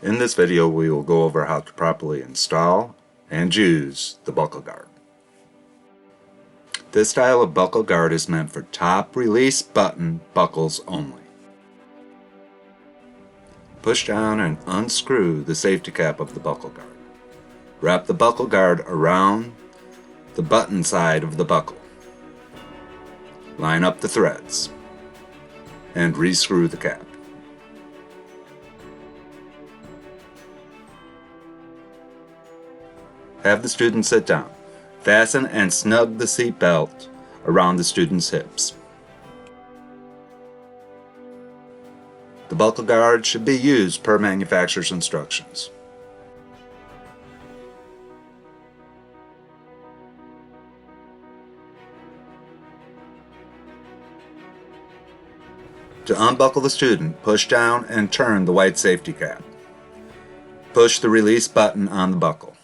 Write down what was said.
In this video we will go over how to properly install and use the buckle guard. This style of buckle guard is meant for top release button buckles only. Push down and unscrew the safety cap of the buckle guard. Wrap the buckle guard around the button side of the buckle. Line up the threads and re-screw the cap. Have the student sit down. Fasten and snug the seat belt around the student's hips. The buckle guard should be used per manufacturer's instructions. To unbuckle the student, push down and turn the white safety cap. Push the release button on the buckle.